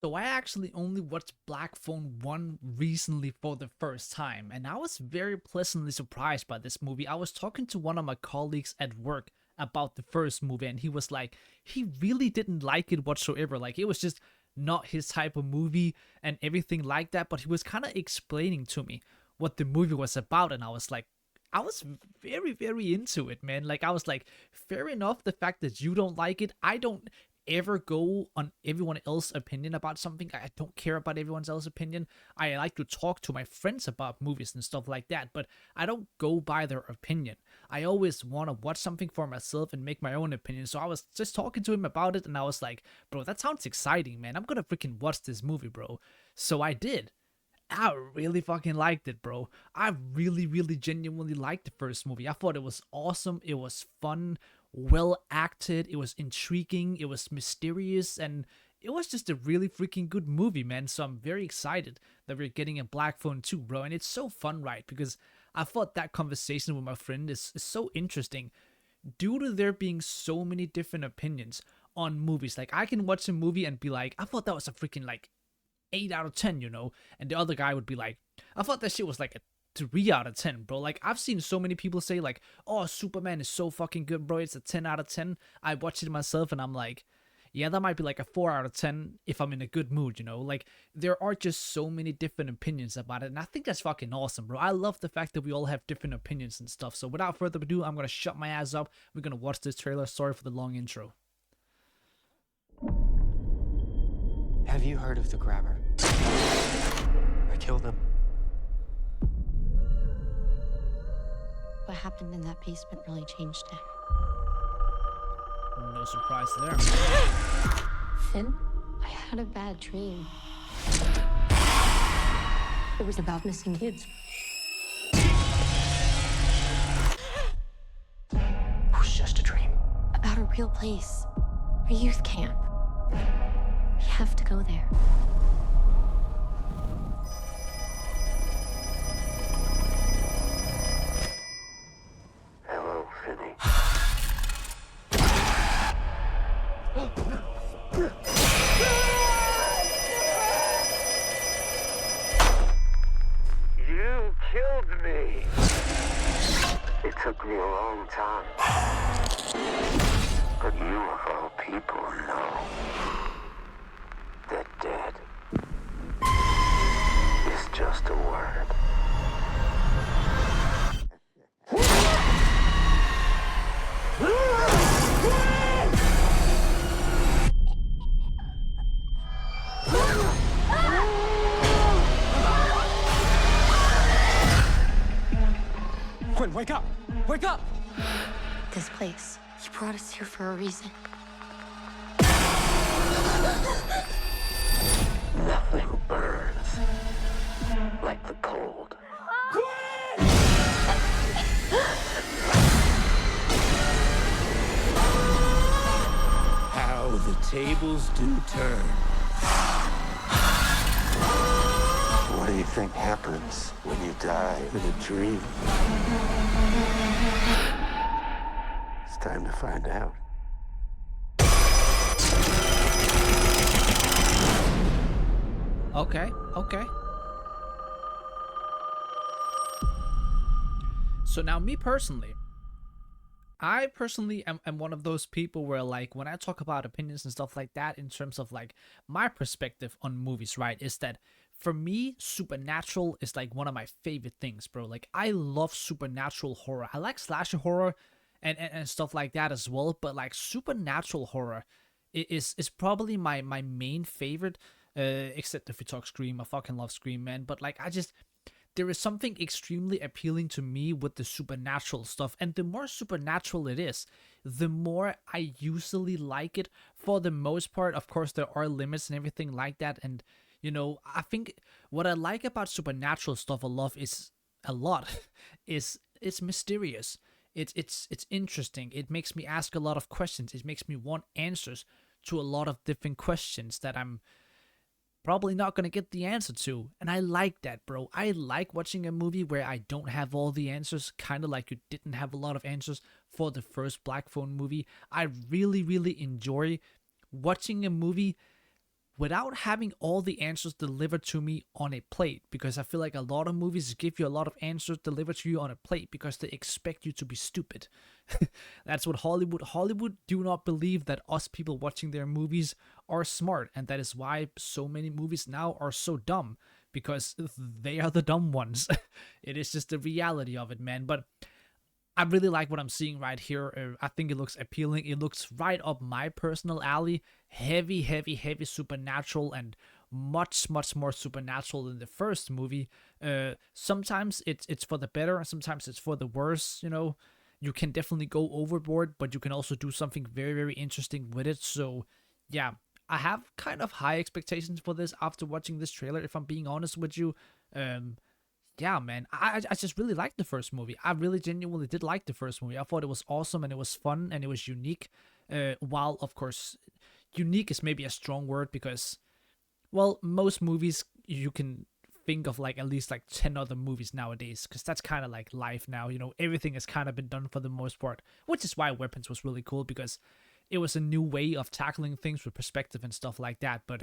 So I actually only watched Black Phone 1 recently for the first time, and I was very pleasantly surprised by this movie. I was talking to one of my colleagues at work about the first movie, and he was like, he really didn't like it whatsoever. Like, it was just not his type of movie and everything like that, but he was kind of explaining to me what the movie was about, and I was like, I was very, very into it, man. Like, I was like, fair enough, the fact that you don't like it. I don't ever go on everyone else's opinion about something. I don't care about everyone else's opinion. I like to talk to my friends about movies and stuff like that, but I don't go by their opinion. I always want to watch something for myself and make my own opinion. So I was just talking to him about it, and I was like, bro, that sounds exciting, man. I'm gonna freaking watch this movie, bro. So I did. I really fucking liked it, bro. I really, really genuinely liked the first movie. I thought it was awesome. It was fun, well acted. It was intriguing. It was mysterious. And it was just a really freaking good movie, man. So I'm very excited that we're getting a Black Phone 2, bro. And it's so fun, right? Because I thought that conversation with my friend is so interesting due to there being so many different opinions on movies. Like, I can watch a movie and be like, I thought that was a freaking, like, 8 out of 10, you know? And the other guy would be like, I thought that shit was like a 3 out of 10, bro. Like, I've seen so many people say, like, oh, Superman is so fucking good, bro. It's a 10 out of 10. I watched it myself and I'm like, yeah, that might be like a 4 out of 10 if I'm in a good mood, you know? Like, there are just so many different opinions about it. And I think that's fucking awesome, bro. I love the fact that we all have different opinions and stuff. So without further ado, I'm gonna shut my ass up. We're gonna watch this trailer. Sorry for the long intro. Have you heard of the Grabber? I killed him. What happened in that basement really changed it. No surprise there. Finn, I had a bad dream. It was about missing kids. It was just a dream. About a real place. A youth camp. We have to go there. Hello, Finney. You killed me. It took me a long time. But you of all people know that dead is just a word. Quinn, wake up! Wake up! This place. He brought us here for a reason. Nothing burns like the cold. How the tables do turn. What do you think happens when you die in a dream? It's time to find out. Okay, okay. So now me personally, I personally am one of those people where, like, when I talk about opinions and stuff like that in terms of like my perspective on movies, right, is that for me, supernatural is like one of my favorite things, bro. Like, I love supernatural horror. I like slasher horror and stuff like that as well, but like supernatural horror is probably my main favorite, except if we talk Scream. I fucking love Scream, man. But like, there is something extremely appealing to me with the supernatural stuff, and the more supernatural it is, the more I usually like it. For the most part, of course, there are limits and everything like that, and you know, I think what I like about supernatural stuff a lot is it's mysterious. It's interesting. It makes me ask a lot of questions. It makes me want answers to a lot of different questions that I'm probably not gonna get the answer to. And I like that, bro. I like watching a movie where I don't have all the answers, kind of like you didn't have a lot of answers for the first Black Phone movie. I really, really enjoy watching a movie without having all the answers delivered to me on a plate, because I feel like a lot of movies give you a lot of answers delivered to you on a plate because they expect you to be stupid. That's what Hollywood do not believe that us people watching their movies are smart, and that is why so many movies now are so dumb, because they are the dumb ones. It is just the reality of it, man. But I really like what I'm seeing right here. I think it looks appealing. It looks right up my personal alley. Heavy, heavy, heavy supernatural, and much, much more supernatural than the first movie. Sometimes it's for the better, sometimes it's for the worse. You know, you can definitely go overboard, but you can also do something very, very interesting with it. So, yeah, I have kind of high expectations for this after watching this trailer, if I'm being honest with you. Yeah, man, I just really liked the first movie. I really genuinely did like the first movie. I thought it was awesome, and it was fun, and it was unique. While, of course, unique is maybe a strong word, because, well, most movies you can think of like at least like 10 other movies nowadays, because that's kind of like life now. You know, everything has kind of been done for the most part, which is why Weapons was really cool, because it was a new way of tackling things with perspective and stuff like that. But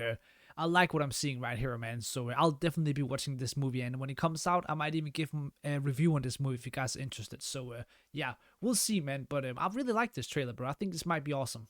I like what I'm seeing right here, man. So I'll definitely be watching this movie, and when it comes out, I might even give a review on this movie if you guys are interested. So yeah, we'll see, man. But I really like this trailer, bro. I think this might be awesome.